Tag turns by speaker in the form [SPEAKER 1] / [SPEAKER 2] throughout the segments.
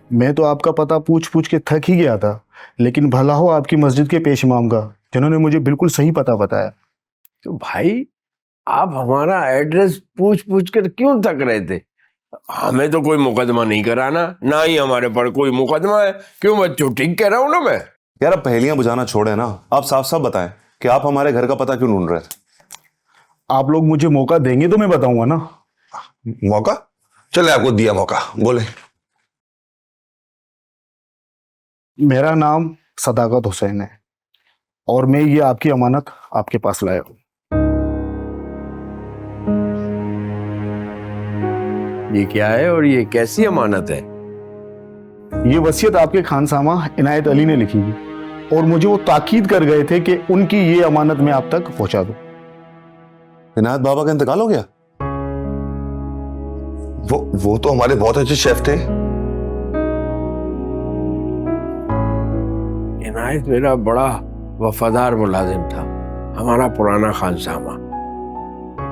[SPEAKER 1] मैं तो आपका पता पूछ पूछ के थक ही गया था, लेकिन भला हो आपकी मस्जिद के पेश इमाम का, जिन्होंने मुझे बिल्कुल सही पता बताया।
[SPEAKER 2] तो भाई आप हमारा एड्रेस पूछ पूछ कर क्यों थक रहे थे? हमें तो कोई मुकदमा नहीं कराना, ना ही हमारे पर कोई मुकदमा है। क्यों बच्चों, ठीक कह रहा हूं ना मैं?
[SPEAKER 3] यार अब पहेलियां बुझाना छोड़े ना, आप साफ साफ बताएं कि आप हमारे घर का पता क्यों ढूंढ रहे थे।
[SPEAKER 1] आप लोग मुझे मौका देंगे तो मैं बताऊंगा ना।
[SPEAKER 4] मौका? चले, आपको दिया मौका, बोले।
[SPEAKER 1] मेरा नाम सदाकत हुसैन है और मैं ये आपकी अमानत आपके पास लाया हूँ।
[SPEAKER 2] ये क्या है और ये कैसी अमानत है?
[SPEAKER 1] ये वसीयत आपके खानसामा इनायत अली ने लिखी है और मुझे वो ताकीद कर गए थे कि उनकी ये अमानत मैं आप तक पहुंचा दूं।
[SPEAKER 3] इनायत बाबा का इंतकाल हो गया?
[SPEAKER 4] वो तो हमारे बहुत अच्छे शेफ थे।
[SPEAKER 2] इनायत मेरा बड़ा वफादार मुलाजिम था, हमारा पुराना खानसामा।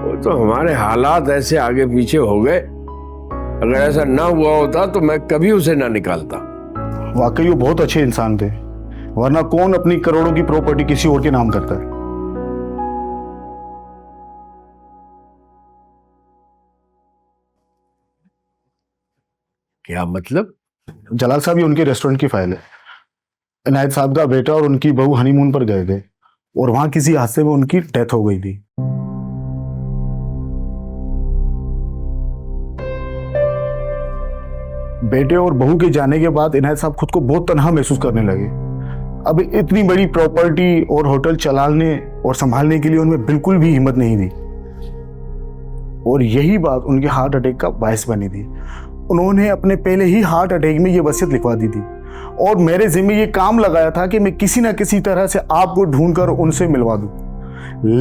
[SPEAKER 2] वो तो हमारे हालात ऐसे आगे पीछे हो गए, अगर ऐसा ना हुआ होता तो मैं कभी उसे ना निकालता।
[SPEAKER 1] वाकई वो बहुत अच्छे इंसान थे, वरना कौन अपनी करोड़ों की प्रॉपर्टी किसी और के नाम करता है।
[SPEAKER 2] क्या मतलब?
[SPEAKER 1] जलाल साहब, ये उनके रेस्टोरेंट की फाइल है। इनायत साहब का बेटा और उनकी बहू हनीमून पर गए थे और वहां किसी हादसे में उनकी डेथ हो गई थी। बेटे और बहू के जाने के बाद इनायत साहब खुद को बहुत तन्हा महसूस करने लगे। अब इतनी बड़ी प्रॉपर्टी और होटल चलाने और संभालने के लिए उनमें बिल्कुल भी हिम्मत नहीं थी और यही बात उनके हार्ट अटैक का बायस बनी थी। उन्होंने अपने पहले ही हार्ट अटैक में ये वसीयत लिखवा दी थी और मेरे जिम्मे ये काम लगाया था कि मैं किसी ना किसी तरह से आपको ढूंढकर उनसे मिलवा दूं,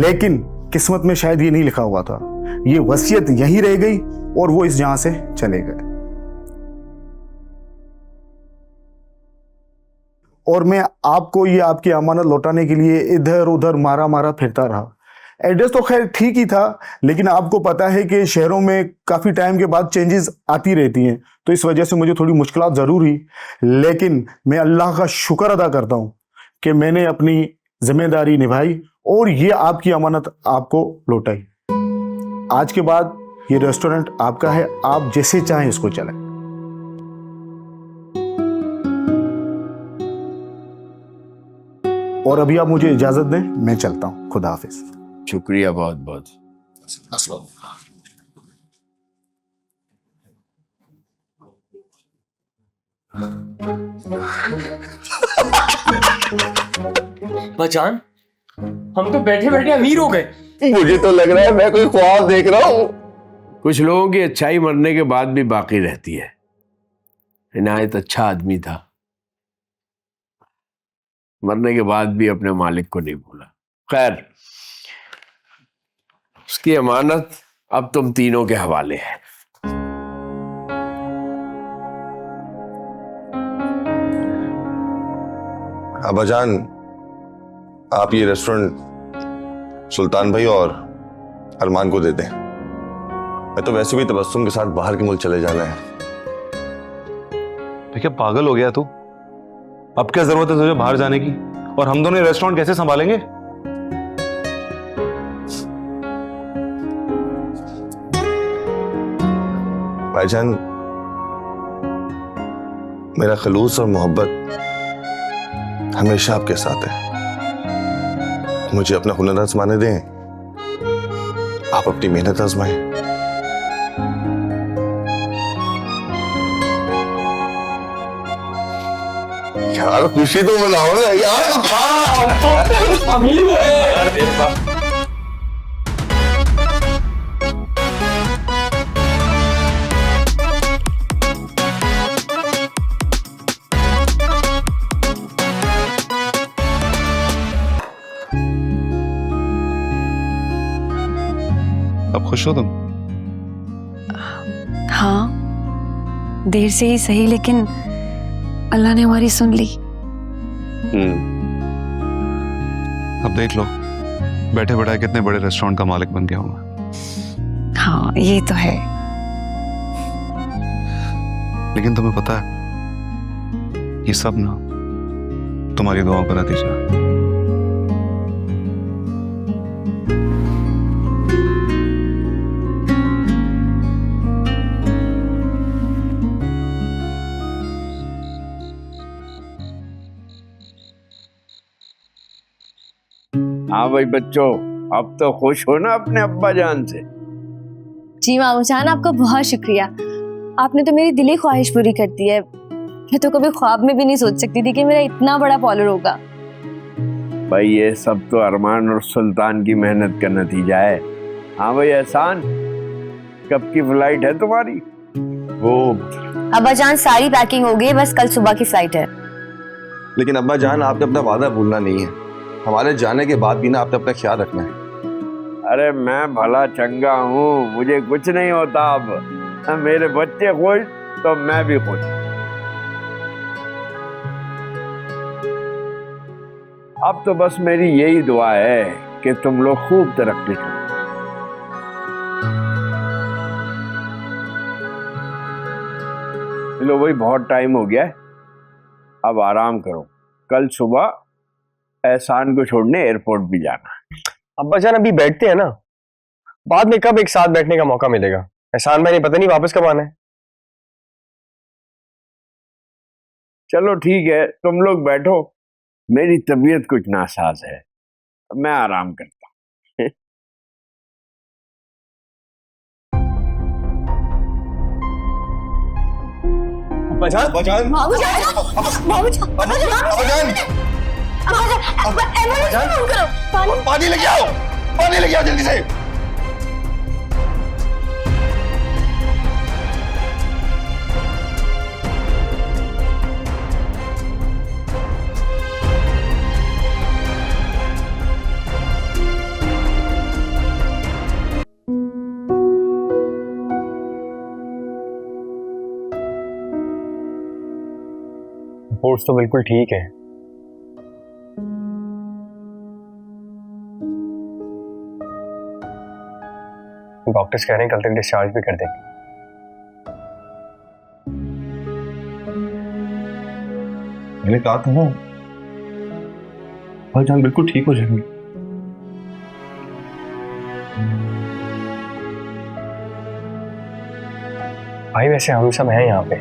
[SPEAKER 1] लेकिन किस्मत में शायद ये नहीं लिखा हुआ था। ये वसीयत यहीं रह गई और वो इस जहां से चले गए और मैं आपको ये आपकी अमानत लौटाने के लिए इधर उधर मारा मारा फिरता रहा। एड्रेस तो खैर ठीक ही था, लेकिन आपको पता है कि शहरों में काफ़ी टाइम के बाद चेंजेस आती रहती हैं, तो इस वजह से मुझे थोड़ी मुश्किलात ज़रूर हुई, लेकिन मैं अल्लाह का शुक्र अदा करता हूँ कि मैंने अपनी जिम्मेदारी निभाई और ये आपकी अमानत आपको लौटाई। आज के बाद ये रेस्टोरेंट आपका है, आप जैसे चाहें इसको चलाएं। और अभी आप मुझे इजाज़त दें, मैं चलता हूँ। खुदा हाफिज।
[SPEAKER 2] शुक्रिया बहुत बहुत।
[SPEAKER 5] बचान, हम तो बैठे बैठे अमीर हो गए।
[SPEAKER 4] मुझे तो लग रहा है मैं कोई ख्वाब देख रहा हूँ।
[SPEAKER 2] कुछ लोगों की अच्छाई मरने के बाद भी बाकी रहती है। इनायत अच्छा आदमी था, मरने के बाद भी अपने मालिक को नहीं भूला। खैर, उसकी अमानत अब तुम तीनों के हवाले है।
[SPEAKER 4] अब्बाजान, आप ये रेस्टोरेंट सुल्तान भाई और अरमान को दे दें। मैं तो वैसे भी तबस्सुम के साथ बाहर के मुल्क चले जाना है।
[SPEAKER 3] तो क्या पागल हो गया तू? अब क्या जरूरत है तुझे बाहर जाने की? और हम दोनों रेस्टोरेंट कैसे संभालेंगे?
[SPEAKER 4] भाईजान, मेरा खलूस और मोहब्बत हमेशा आपके साथ है। मुझे अपना हुनर आजमाने दें, आप अपनी मेहनत आजमाएं। यार खुशी तो मनाओ ना यार।
[SPEAKER 3] अब खुश हो तुम?
[SPEAKER 6] हाँ, देर से ही सही, लेकिन अल्लाह ने हमारी सुन ली।
[SPEAKER 3] अब देख लो, बैठे बैठाए कितने बड़े रेस्टोरेंट का मालिक बन गया हूं मैं।
[SPEAKER 6] हाँ, ये तो है।
[SPEAKER 3] लेकिन तुम्हें पता है, ये सब ना तुम्हारी दुआओं का नतीजा है।
[SPEAKER 2] हाँ भाई बच्चों, अब तो खुश हो ना अपने अब्बा जान से।
[SPEAKER 7] जी मामू जान, आपका बहुत शुक्रिया। आपने तो मेरी दिली ख्वाहिश पूरी कर दी है। मैं तो कभी ख्वाब में भी नहीं सोच सकती थी कि मेरा इतना बड़ा पॉलर होगा।
[SPEAKER 2] भाई ये सब तो अरमान और सुल्तान की मेहनत का नतीजा है। हाँ भाई एहसान, कब की फ्लाइट है तुम्हारी?
[SPEAKER 4] वो
[SPEAKER 7] अब्बा जान सारी पैकिंग हो गई, बस कल सुबह की फ्लाइट है।
[SPEAKER 4] लेकिन अब्बा जान, आपने अपना वादा भूलना नहीं है। हमारे जाने के बाद भी ना आपने अपना ख्याल रखना है।
[SPEAKER 2] अरे मैं भला चंगा हूँ, मुझे कुछ नहीं होता। अब मेरे बच्चे खुश तो मैं भी खुश। अब तो बस मेरी यही दुआ है कि तुम लोग खूब तरक्की करो। लो भाई, बहुत टाइम हो गया है, अब आराम करो। कल सुबह एहसान को छोड़ने एयरपोर्ट भी जाना।
[SPEAKER 5] अब्बा जान अभी बैठते हैं ना, बाद में कब एक साथ बैठने का मौका मिलेगा। एहसान भाई ने पता नहीं वापस कब आना है।
[SPEAKER 2] चलो ठीक है, तुम लोग बैठो, मेरी तबीयत कुछ नासाज है, मैं आराम करता हूँ।
[SPEAKER 5] अब्बा जान,
[SPEAKER 7] मामू जान, मामू जान,
[SPEAKER 4] अब्बा जान,
[SPEAKER 7] एम्बुलेंस फोन करो।
[SPEAKER 4] पानी लेके आओ, पानी लेके आओ जल्दी से।
[SPEAKER 5] रिपोर्ट्स तो बिल्कुल ठीक है। डॉक्टर्स कह रहे हैं कल तक डिस्चार्ज भी कर देंगे।
[SPEAKER 4] मैंने कहा था ना, भाई जान बिल्कुल ठीक हो जाएंगे।
[SPEAKER 5] भाई वैसे हम सब हैं यहाँ पे,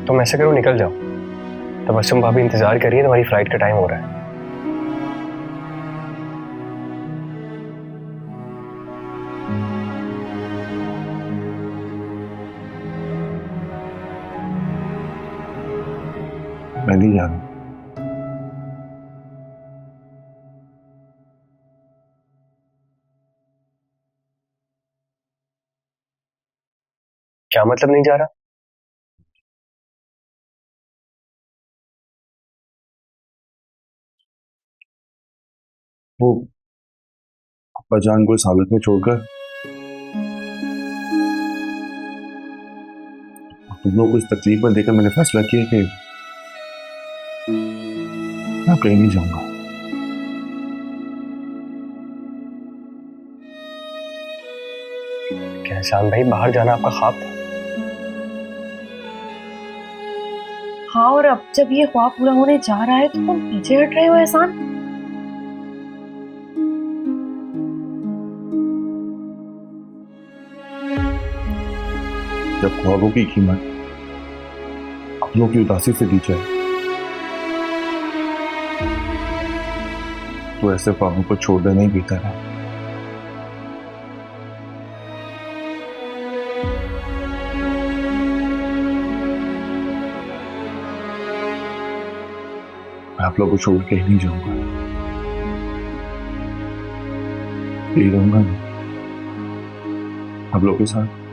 [SPEAKER 5] तुम ऐसा करो निकल जाओ। तबस्सुम भाभी इंतजार कर रही है, तुम्हारी फ्लाइट का टाइम हो रहा है।
[SPEAKER 4] मैं नहीं जा रहा।
[SPEAKER 5] क्या मतलब नहीं जा रहा?
[SPEAKER 4] वो अब्बा जान को इस हालत में छोड़कर तुम लोग को इस तकलीफ में देकर मैंने फैसला किया कि मैं कहीं नहीं जाऊंगा।
[SPEAKER 5] क्या एहसान भाई, बाहर जाना आपका ख्वाब था?
[SPEAKER 7] हाँ, और अब जब ये ख्वाब पूरा होने जा रहा है तो तुम पीछे हट रहे हो एहसान।
[SPEAKER 4] जब ख्वाबों की कीमत अपनों की उदासी से दी जाए तो ऐसे ख्वाबों को छोड़ देना ही बेहतर है। मैं आप लोगों को छोड़ के ही नहीं जाऊंगा, यही रहूंगा मैं आप लोगों के साथ।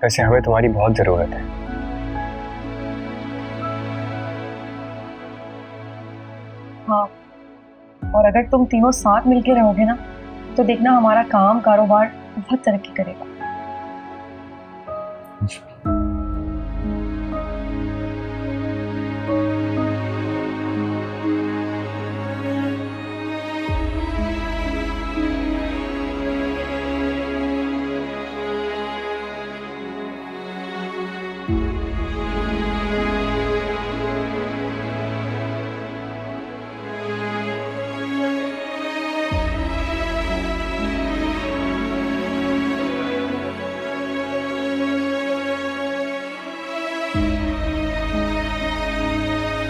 [SPEAKER 5] वैसे हमें तुम्हारी बहुत जरूरत है।
[SPEAKER 7] हाँ, और अगर तुम तीनों साथ मिलके रहोगे ना तो देखना हमारा काम कारोबार बहुत तरक्की करेगा।